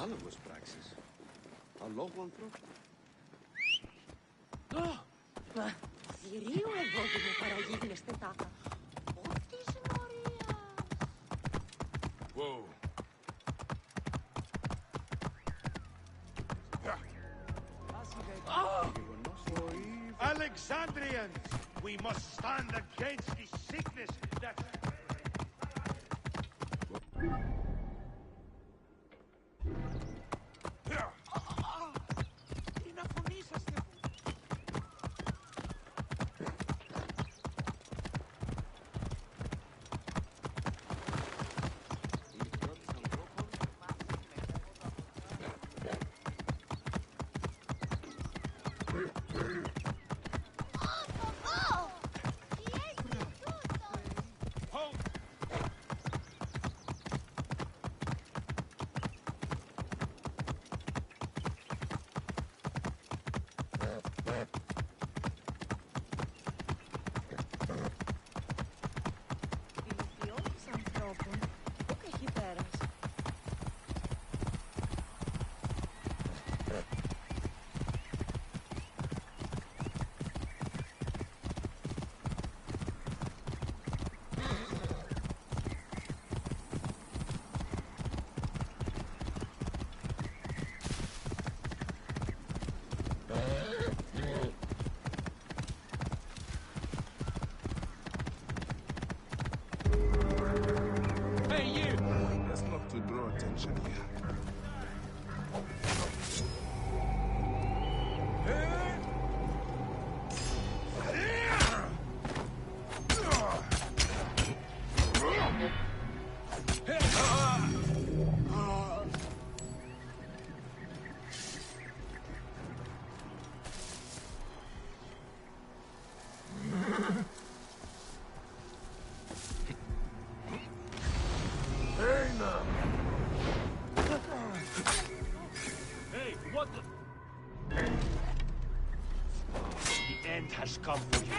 Παράλογος πράξεις. Αλόγου ανθρώπου. Θηρίου εγώ που μου παραγίγνεστε τάκα. Ότις Μωρίας. Whoa. Alexandrians, we must stand against the sickness that... To draw attention here. The end has come for you.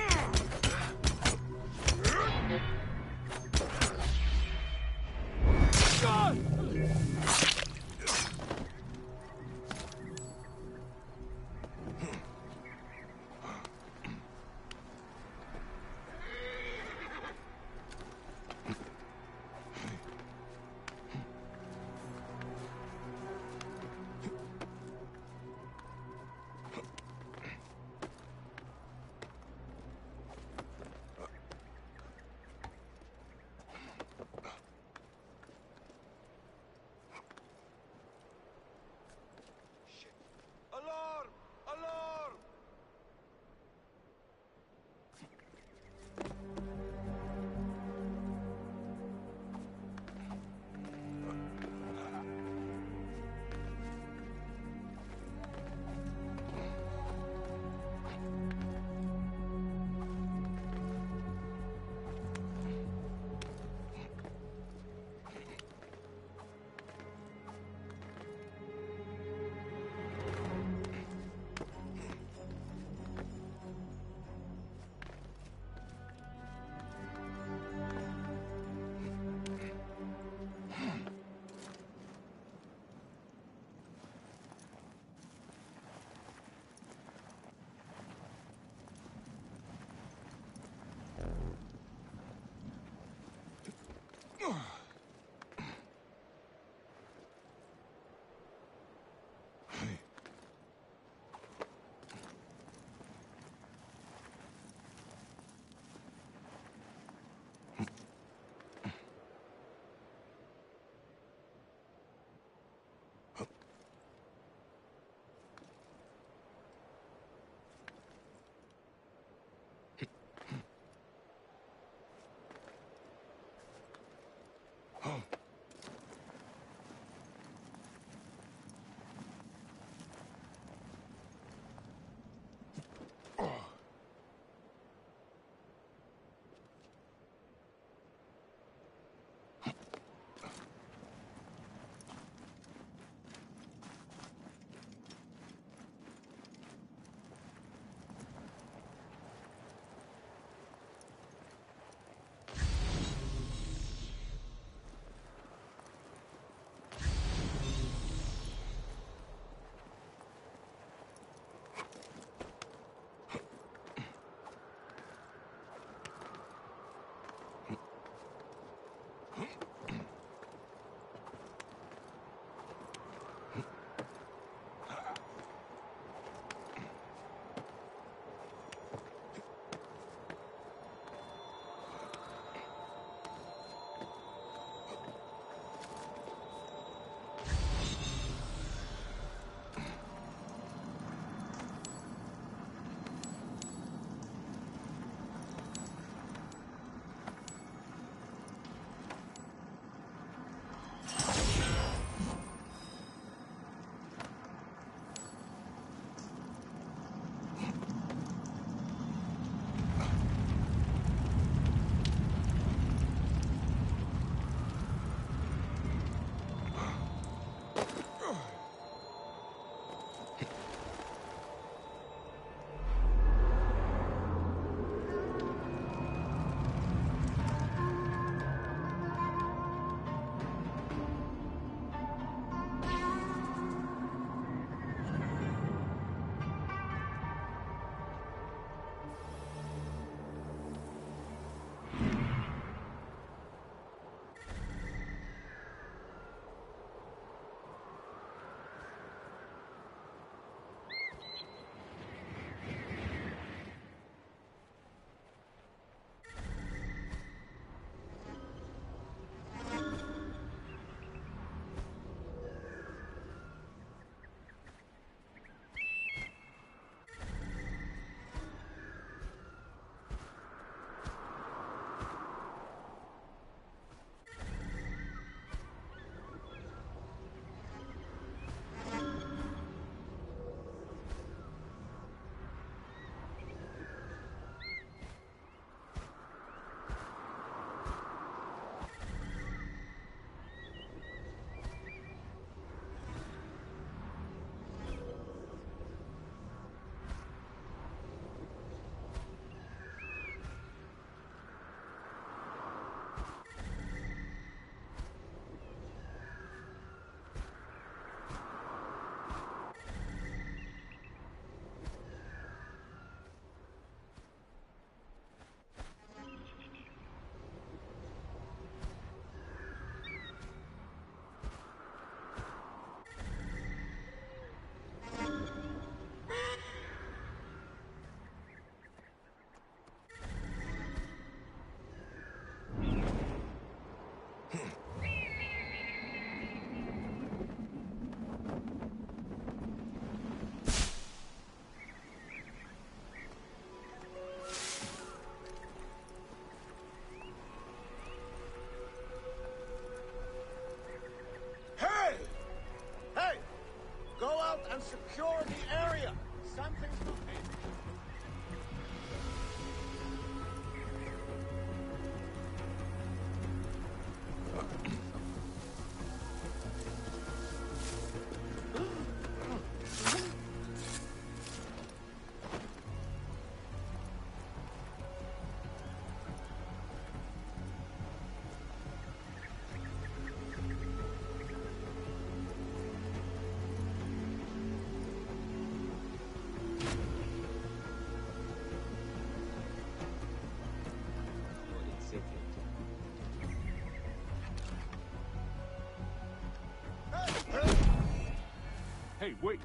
Hey, wait!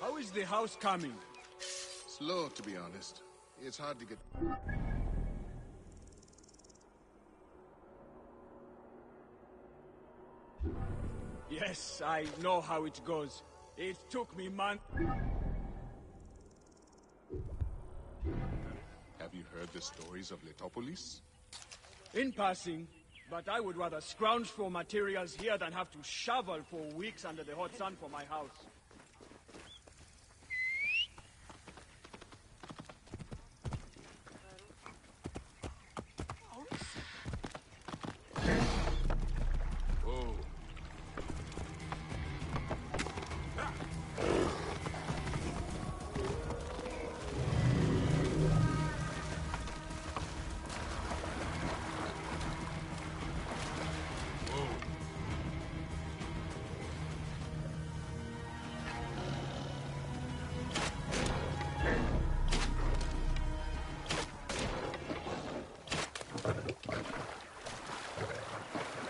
How is the house coming? Slow, to be honest. It's hard to get... Yes, I know how it goes. It took me months. Have you heard the stories of Letopolis? In passing, but I would rather scrounge for materials here than have to shovel for weeks under the hot sun for my house.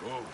Oh.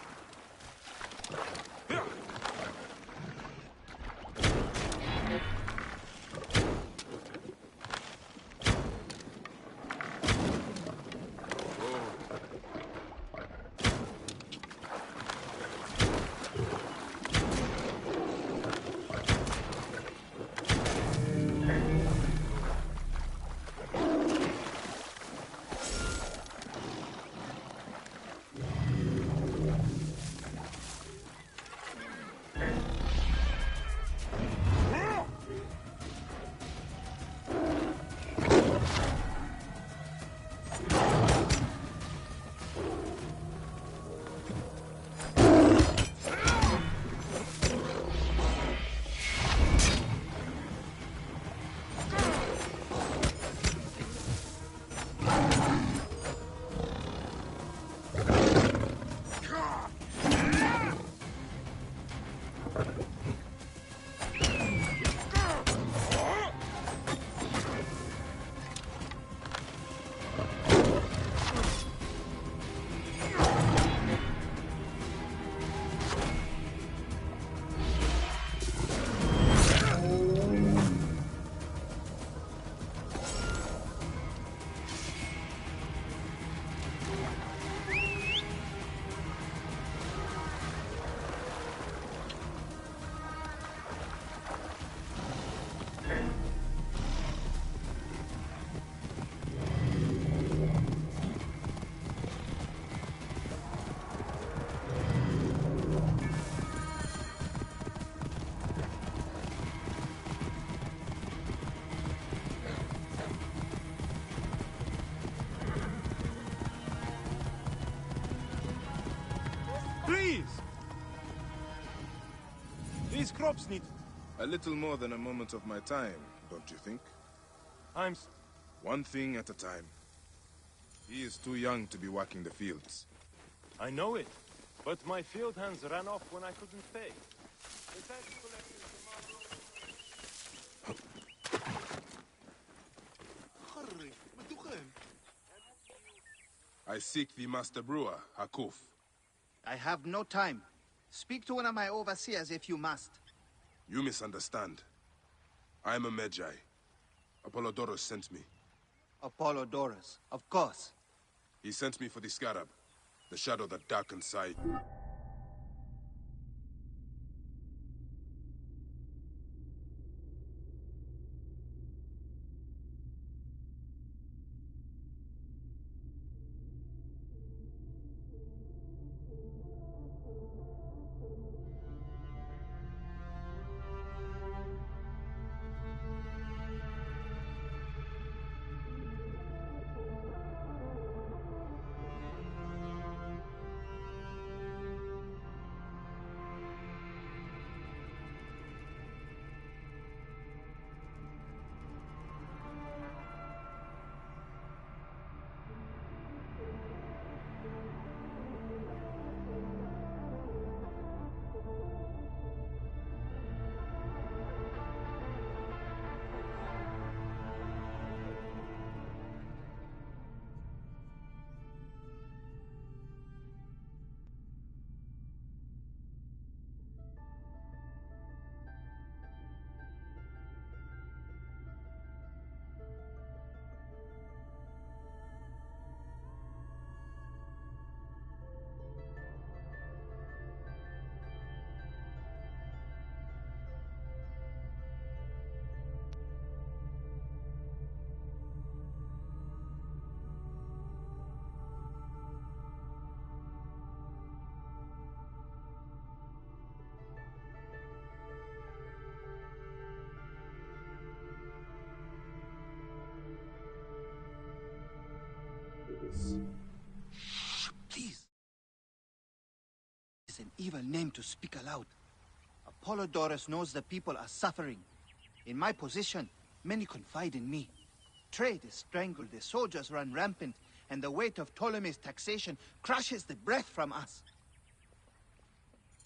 Please! These crops need... A little more than a moment of my time, don't you think? One thing at a time. He is too young to be working the fields. I know it, but my field hands ran off when I couldn't pay. The tax collectors I seek the Master Brewer, Hakuf. I have no time. Speak to one of my overseers if you must. You misunderstand. I am a Magi. Apollodorus sent me. Apollodorus, of course. He sent me for the Scarab, the shadow that darkens sight. Shh, please. It's an evil name to speak aloud. Apollodorus knows the people are suffering. In my position, many confide in me. Trade is strangled, the soldiers run rampant, and the weight of Ptolemy's taxation crushes the breath from us.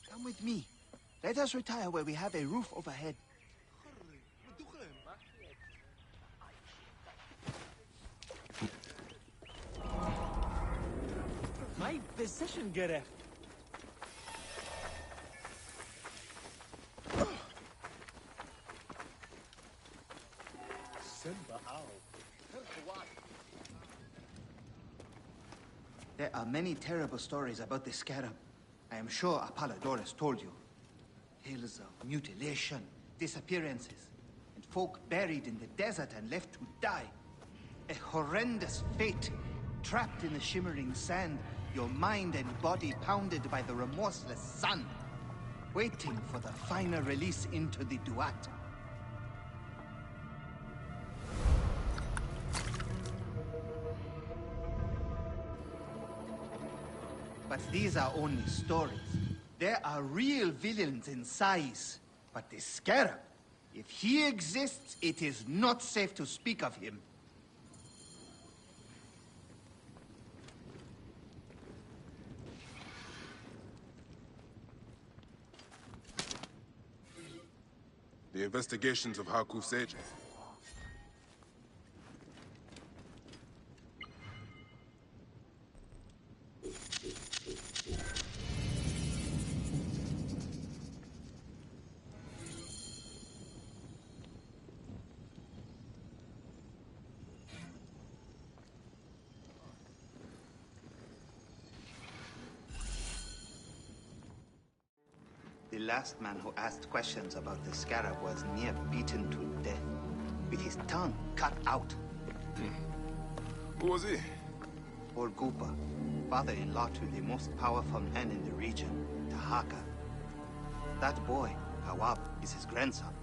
Come with me. Let us retire where we have a roof overhead. My position gereft. There are many terrible stories about the scarab. I am sure Apollodorus told you. Tales of mutilation, disappearances, and folk buried in the desert and left to die. A horrendous fate, trapped in the shimmering sand, your mind and body pounded by the remorseless sun, waiting for the final release into the Duat. But these are only stories. There are real villains in Sais. But the Scarab, if he exists, it is not safe to speak of him. The investigations of Harkuf's agents. The last man who asked questions about the Scarab was near beaten to death, with his tongue cut out. Who was he? Orgupa, father-in-law to the most powerful man in the region, Tahaka. That boy, Kawab, is his grandson.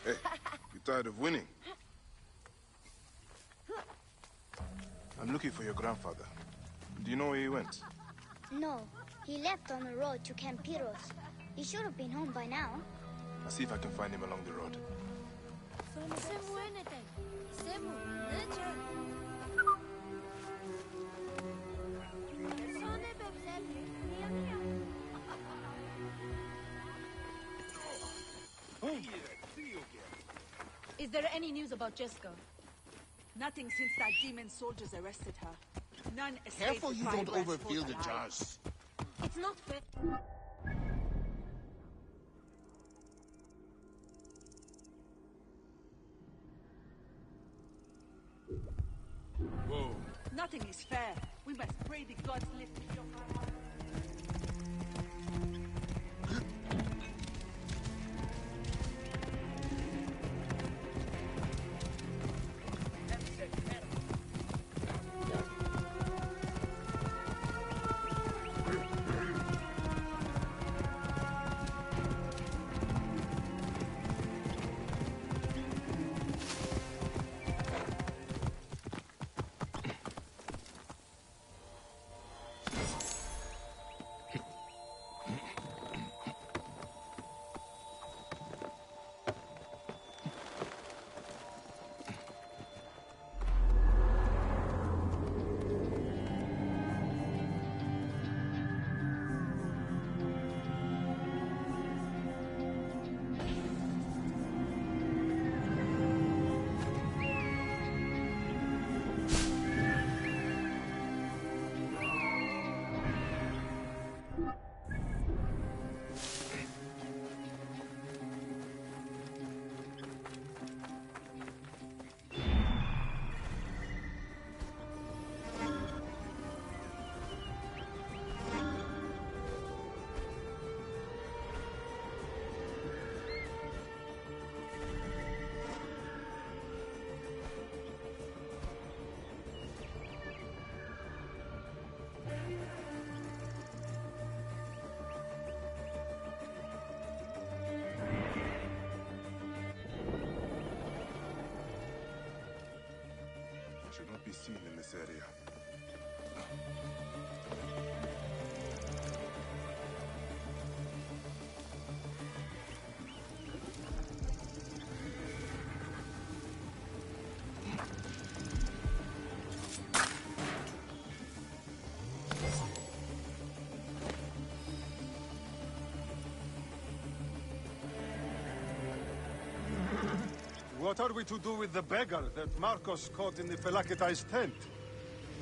Hey, you tired of winning? I'm looking for your grandfather. Do you know where he went? No, he left on the road to Campiros. He should have been home by now. I'll see if I can find him along the road. Is there any news about Jessica? Nothing since that demon soldiers arrested her. None escaped. Careful you don't Firebrand's overfill fort the alive. jars. It's not fair. Whoa. Nothing is fair. We must pray the gods lift your heart. seen in this area. What are we to do with the beggar that Marcos caught in the Felakitai's tent?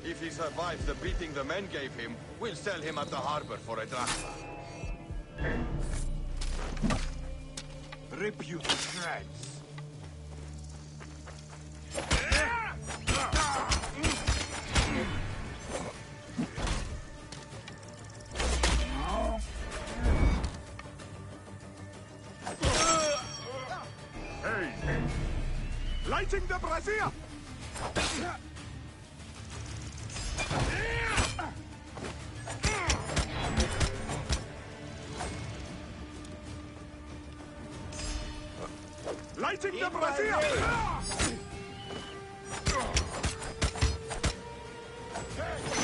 If he survives the beating the men gave him, we'll sell him at the harbor for a drachma. Rip you to shreds. Lighting the brazier! Lighting the brazier!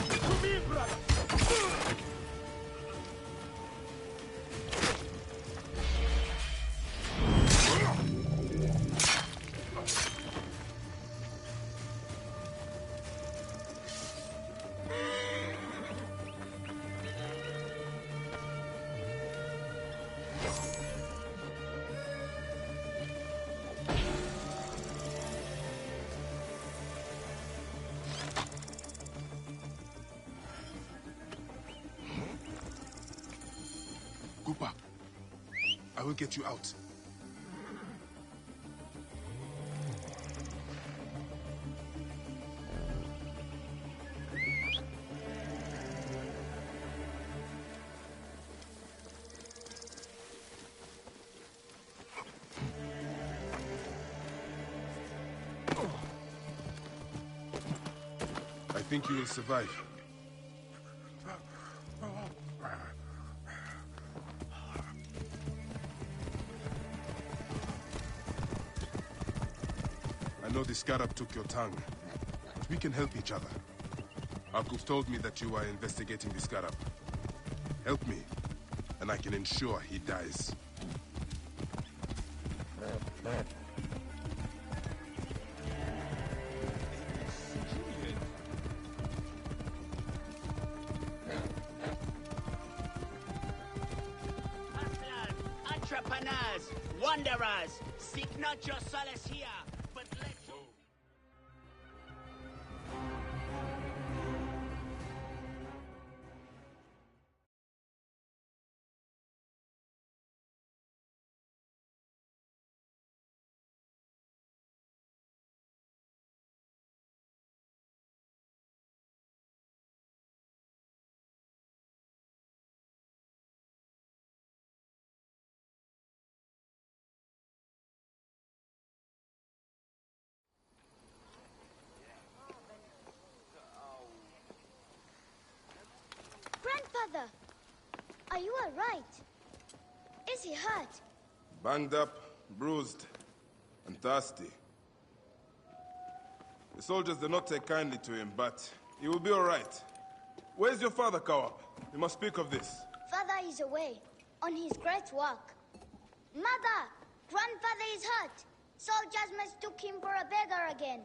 To me, brother! Gupa, I will get you out. I think you will survive. I know the Scarab took your tongue, but we can help each other. Akuf told me that you are investigating the Scarab. Help me, and I can ensure he dies. Entrepreneurs, wanderers, seek not your solace here, but let your... Grandfather, are you all right? Is he hurt? Banged up, bruised, and thirsty. The soldiers do not take kindly to him, but he will be all right. Where's your father, Kawab? We must speak of this. Father is away, on his great work. Mother, grandfather is hurt. Soldiers mistook him for a beggar again.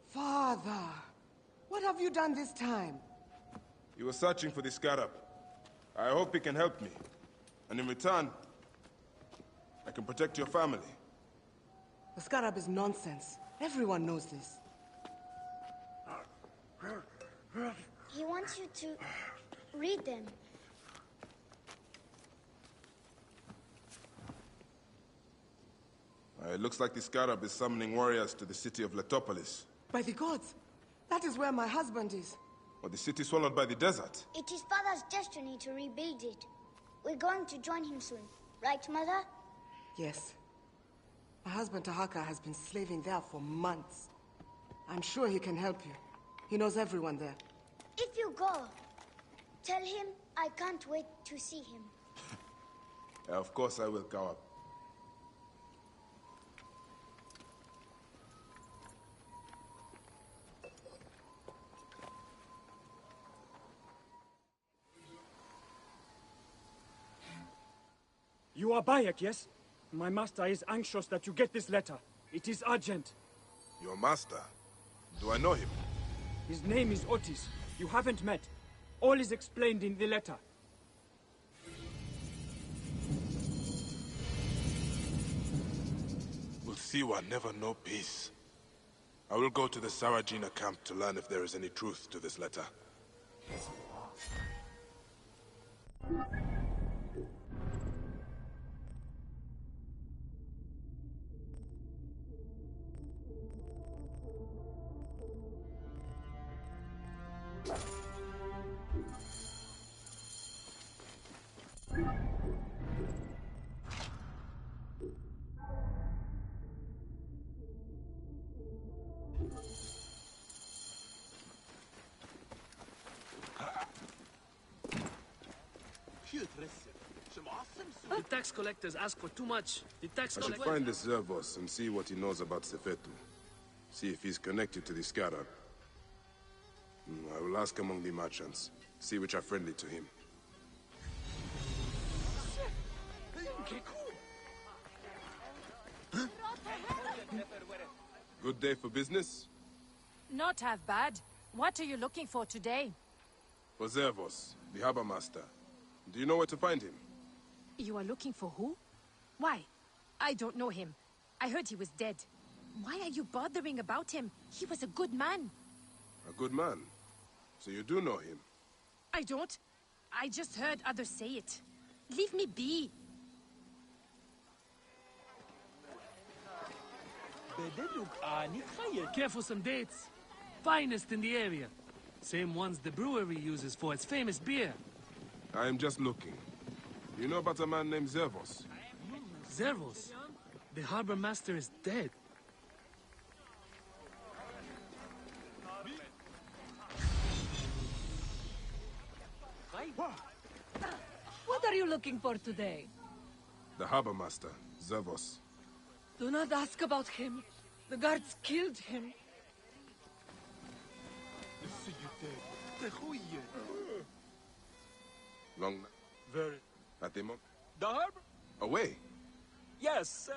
Father, what have you done this time? He was searching for the Scarab. I hope he can help me. And in return, I can protect your family. The Scarab is nonsense. Everyone knows this. He wants you to read them. It looks like the Scarab is summoning warriors to the city of Letopolis. By the gods! That is where my husband is. Or the city swallowed by the desert. It is Father's destiny to rebuild it. We're going to join him soon. Right, Mother? Yes. My husband Tahaka has been slaving there for months. I'm sure he can help you. He knows everyone there. If you go, tell him I can't wait to see him. Of course I will, Kawab. You are Bayek, yes? My master is anxious that you get this letter. It is urgent. Your master? Do I know him? His name is Otis. You haven't met. All is explained in the letter. Ulthiwa never know peace. I will go to the Sarajina camp to learn if there is any truth to this letter. The tax collectors ask for too much. I should find this Zervos and see what he knows about Sefetu. See if he's connected to the Scarab. I will ask among the merchants. See which are friendly to him. Good day for business? Not half bad. What are you looking for today? For Zervos, the harbor master. Do you know where to find him? You are looking for who? Why? I don't know him. I heard he was dead. Why are you bothering about him? He was a good man. A good man? So you do know him? I don't. I just heard others say it. Leave me be. Care for some dates. Finest in the area. Same ones the brewery uses for its famous beer. I am just looking. You know about a man named Zervos? Zervos? The harbor master is dead. What are you looking for today? The harbor master, Zervos. Do not ask about him. The guards killed him. Long. Very. At the moment. The harbor? Away. Yes, sir.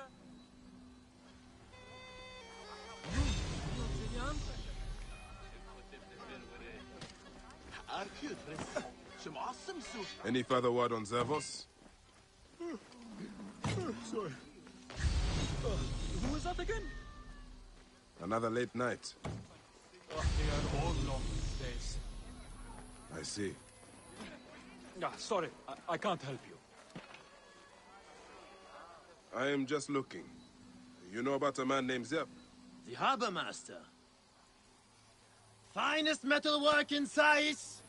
Any further word on Zervos? Sorry. Who is that again? Another late night. They are all long these days. I see. Sorry, I can't help you. I am just looking. You know about a man named Zeb? The harbor master. Finest metalwork in Sais.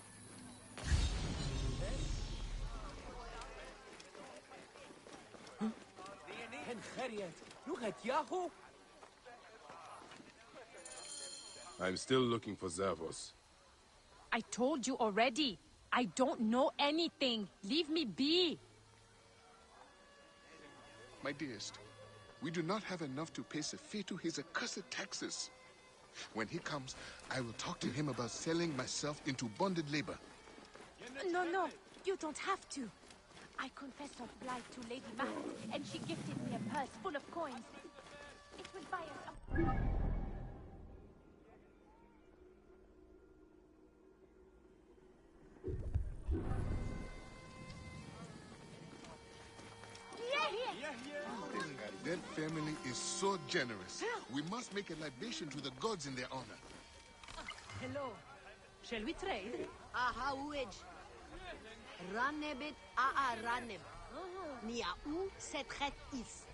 I'm still looking for Zervos. I told you already. I don't know anything. Leave me be. My dearest, we do not have enough to pay Sefetu his accursed taxes. When he comes, I will talk to him about selling myself into bonded labor. No, you don't have to. I confessed our plight to Lady Mahat, and she gifted me a purse full of coins. It will buy us a... That family is so generous. We must make a libation to the gods in their honor. Hello. Shall we trade? Aha, uej. Ranebit aa raneb. Nia u setret is.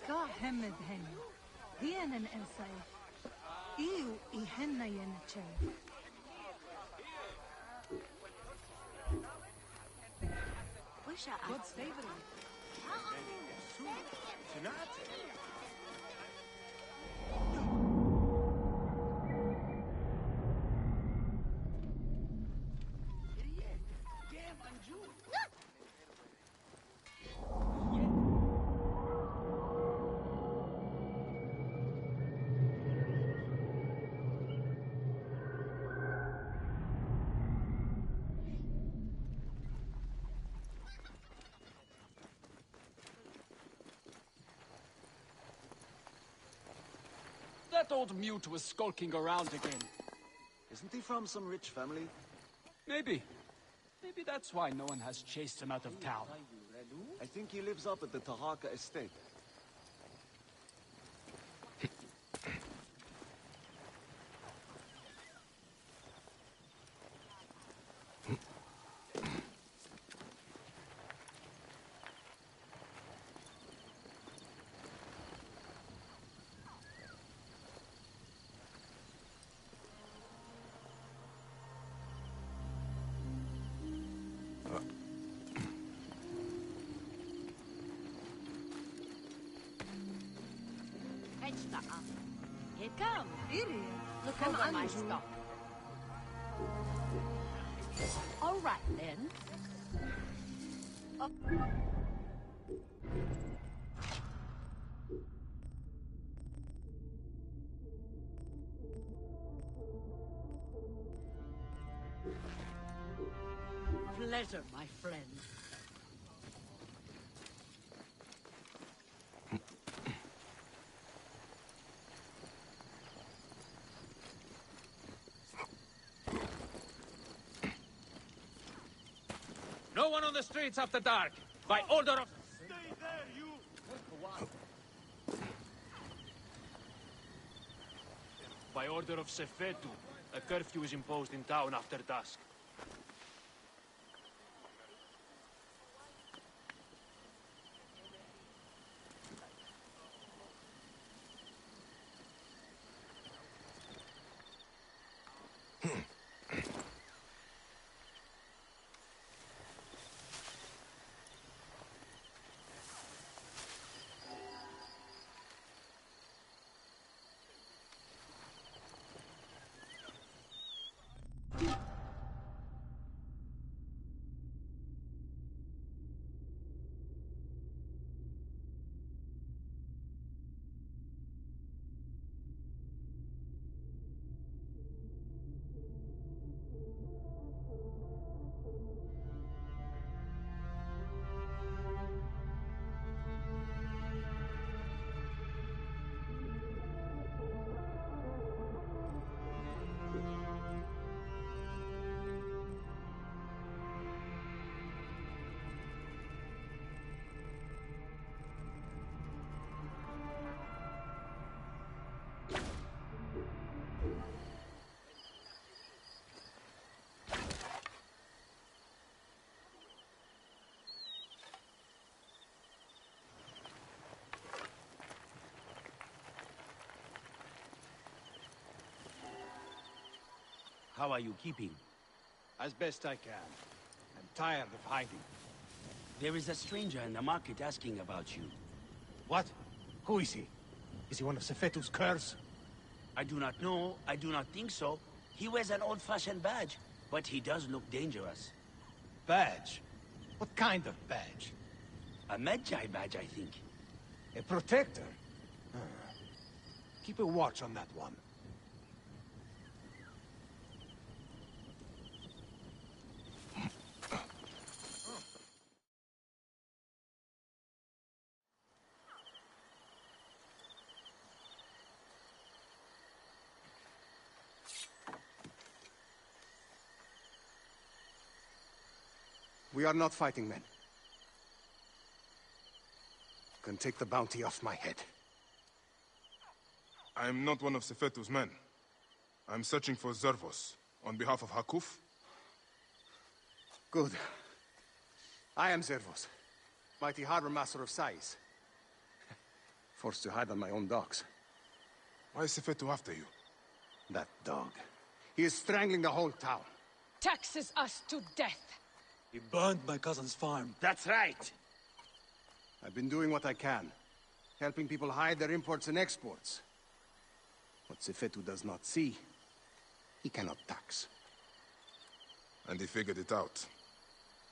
Ka hemed hen. Hienen ensai. Iu ihenna yenchen. God's favorite. that old mute was skulking around again. Isn't he from some rich family? Maybe. Maybe that's why no one has chased him out of town. I think he lives up at the Tahaka estate. Here come. Look over my stock. All right, then. Oh. Pleasure, my friend. No one on the streets after dark. By order of... Stay there, you! By order of Sefetu, a curfew is imposed in town after dusk. How are you keeping? As best I can. I'm tired of hiding. There is a stranger in the market asking about you. What? Who is he? Is he one of Sefetu's curs? I do not know. I do not think so. He wears an old-fashioned badge, but he does look dangerous. Badge? What kind of badge? A Medjay badge, I think. A protector? Keep a watch on that one. We are not fighting men. You can take the bounty off my head. I am not one of Sefetu's men. I am searching for Zervos, on behalf of Hakuf. Good. I am Zervos, mighty harbor master of Sais. Forced to hide on my own docks. Why is Sefetu after you? That dog. He is strangling the whole town. Taxes us to death. He burned my cousin's farm. That's right. I've been doing what I can, helping people hide their imports and exports. What Sefetu does not see, he cannot tax. And he figured it out.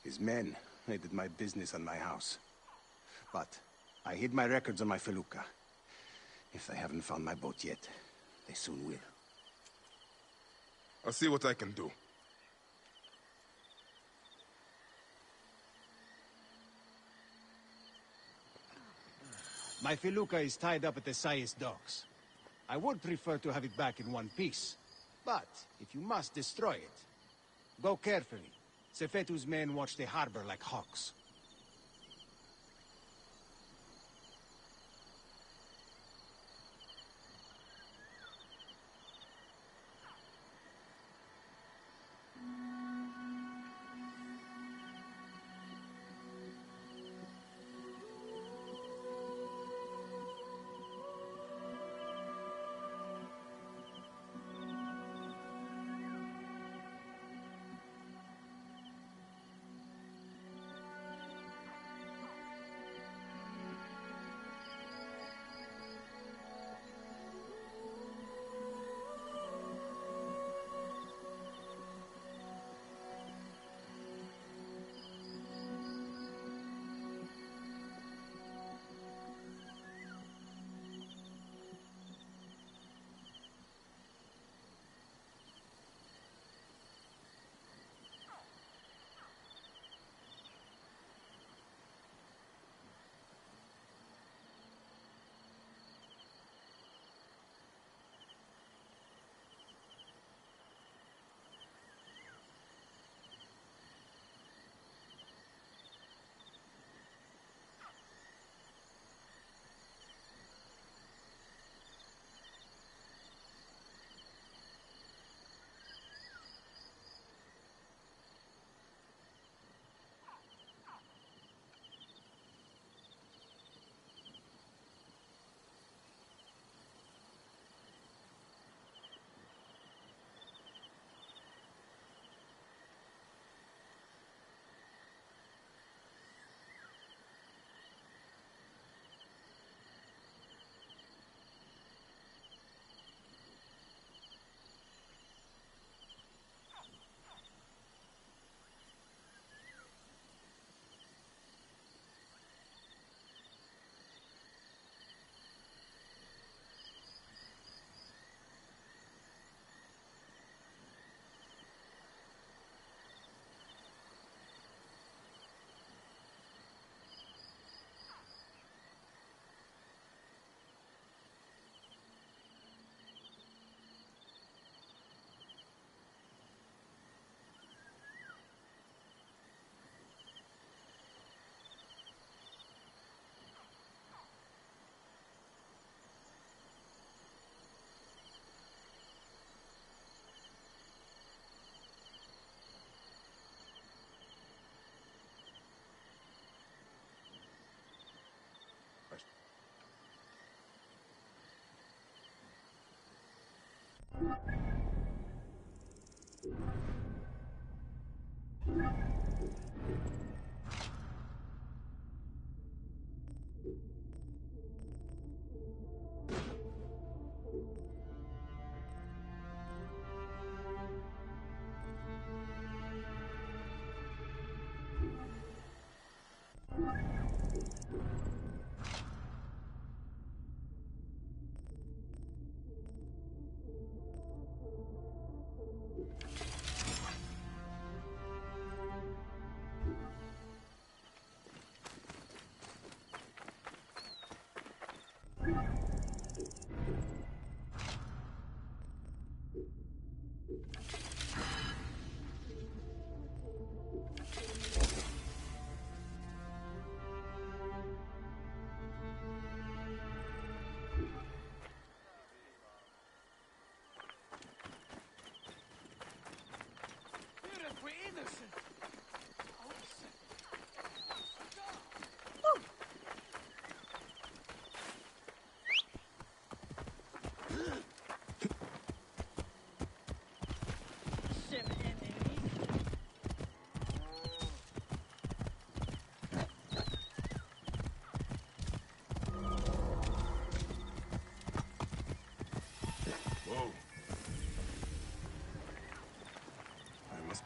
His men raided my business and my house. But I hid my records on my felucca. If they haven't found my boat yet, they soon will. I'll see what I can do. My felucca is tied up at the Sais docks. I would prefer to have it back in one piece. But, if you must destroy it, go carefully. Sefetu's men watch the harbor like hawks.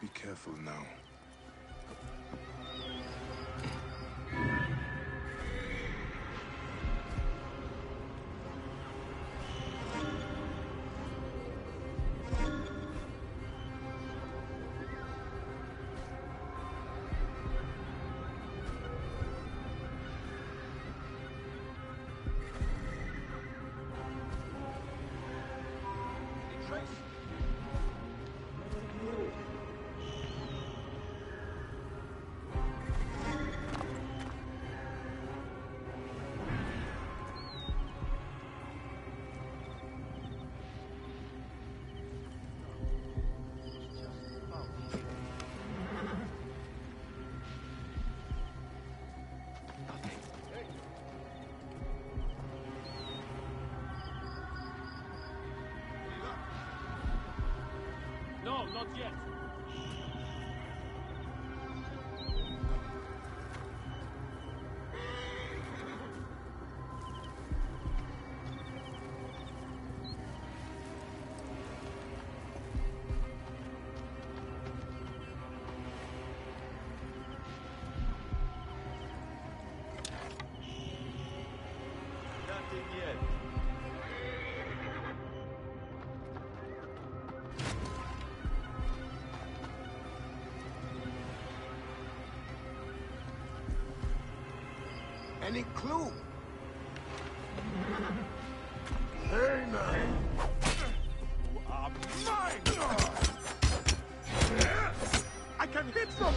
Be careful now. Not yet. Nothing yet. Any clue? Hey, man! You are mine! I can hit from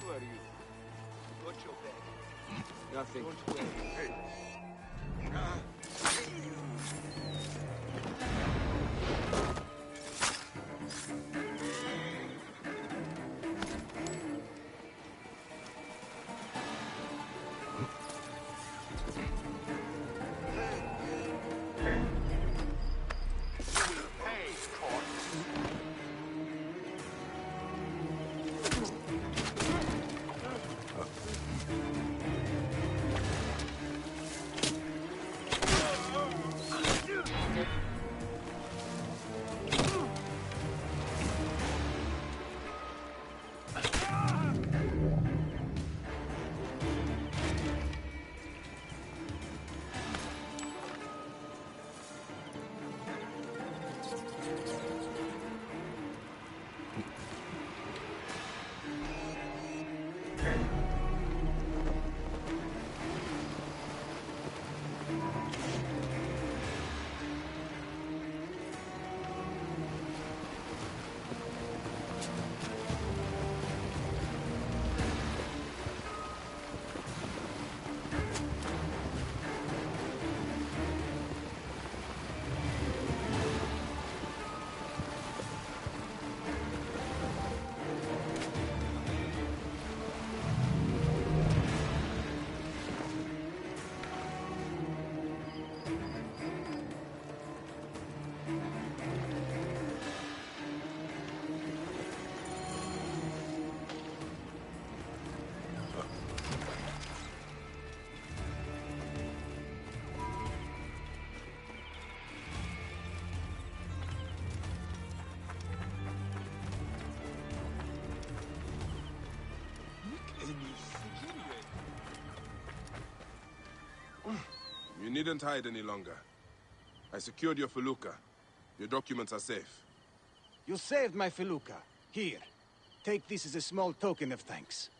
Who are you? What's your bag? Nothing. Don't worry. You needn't hide any longer. I secured your felucca. Your documents are safe. You saved my felucca. Here, take this as a small token of thanks.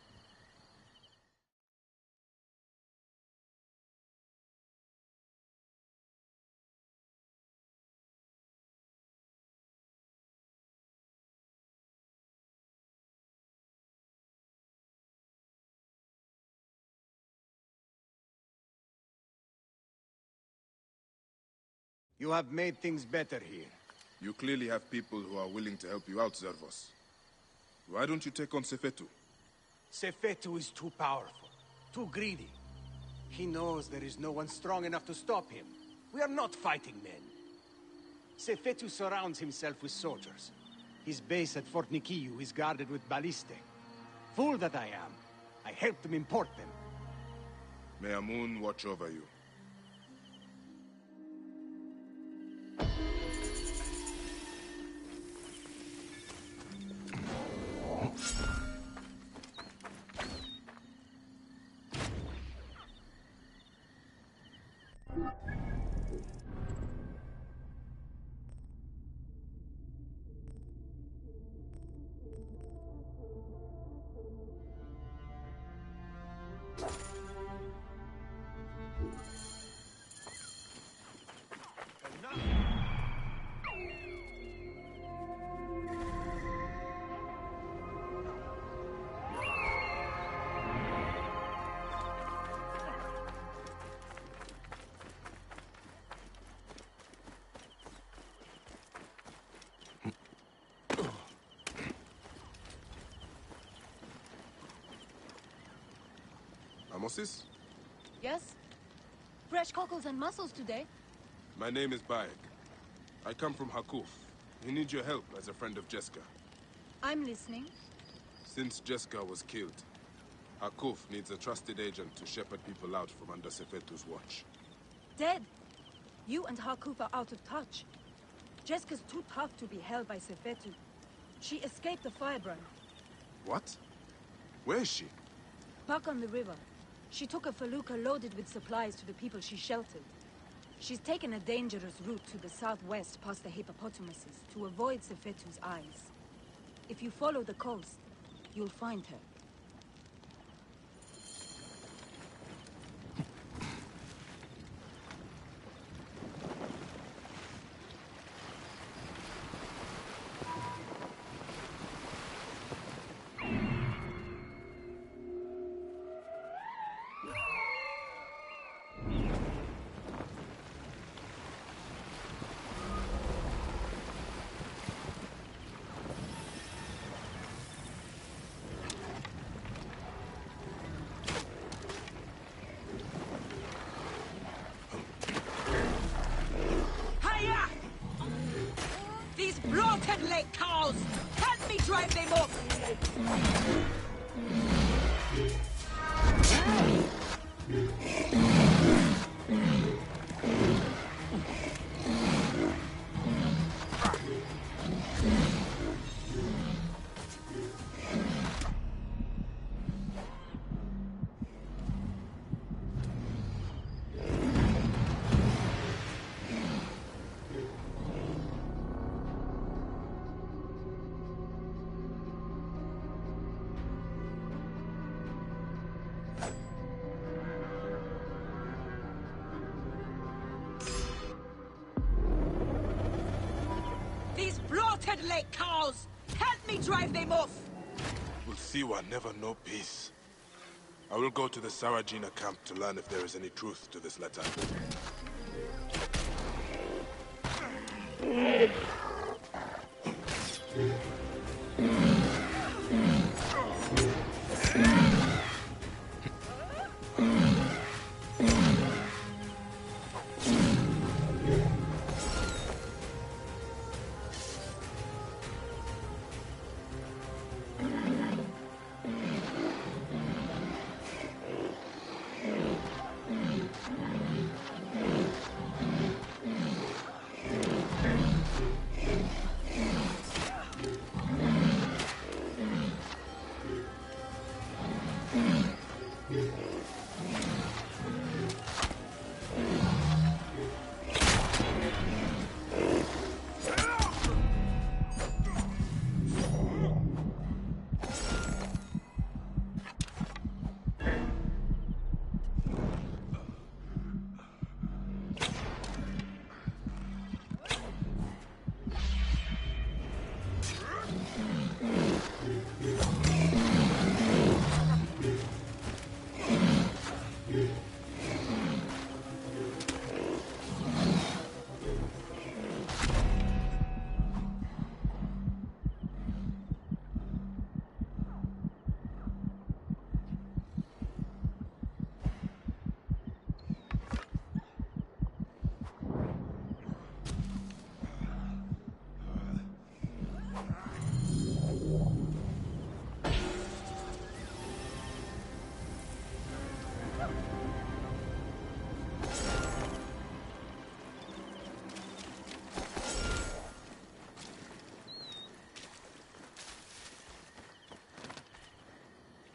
You have made things better here. You clearly have people who are willing to help you out, Zervos. Why don't you take on Sefetu? Sefetu is too powerful, too greedy. He knows there is no one strong enough to stop him. We are not fighting men. Sefetu surrounds himself with soldiers. His base at Fort Nikiu is guarded with ballistae. Fool that I am, I helped him import them. May Amun watch over you. Amosis? Yes? Fresh cockles and mussels today. My name is Bayek. I come from Hakuf. We need your help as a friend of Jeska. I'm listening. Since Jeska was killed, Hakuf needs a trusted agent to shepherd people out from under Sefetu's watch. Dead. You and Hakuf are out of touch. Jeska's too tough to be held by Sefetu. She escaped the firebrand. What? Where is she? Back on the river. She took a felucca loaded with supplies to the people she sheltered. She's taken a dangerous route to the southwest past the hippopotamuses to avoid Sefetu's eyes. If you follow the coast, you'll find her. Bloated lake cows! Help me drive them off! Lake cows! Help me drive them off! Ulsiwa never know peace. I will go to the Sarajina camp to learn if there is any truth to this letter.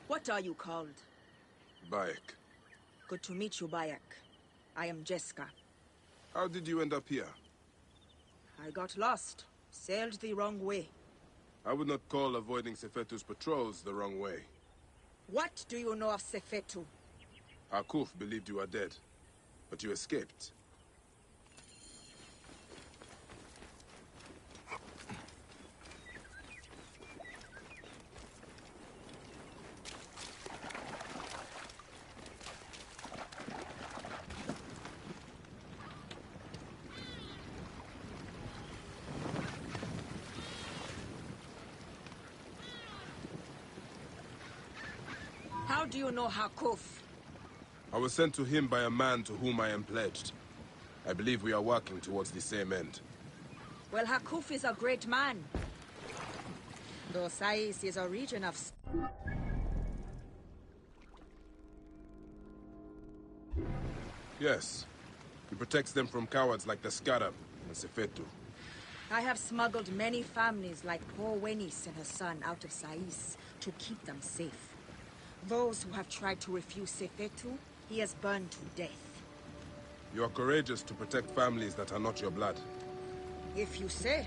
What are you called? Bayek. Good to meet you, Bayek. I am Jeska. How did you end up here? I got lost. Sailed the wrong way. I would not call avoiding Sefetu's patrols the wrong way. What do you know of Sefetu? Hakuf believed you were dead, but you escaped. How do you know Hakuf? I was sent to him by a man to whom I am pledged. I believe we are working towards the same end. Well, Hakuf is a great man. Though Sais is a region of... Yes. He protects them from cowards like the Scarab and Sefetu. I have smuggled many families like poor Wenis and her son out of Sais to keep them safe. Those who have tried to refuse Sefetu, he has burned to death. You are courageous to protect families that are not your blood. If you say.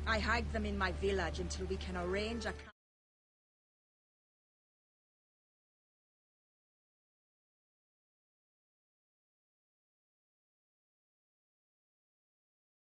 I hide them in my village until we can arrange a...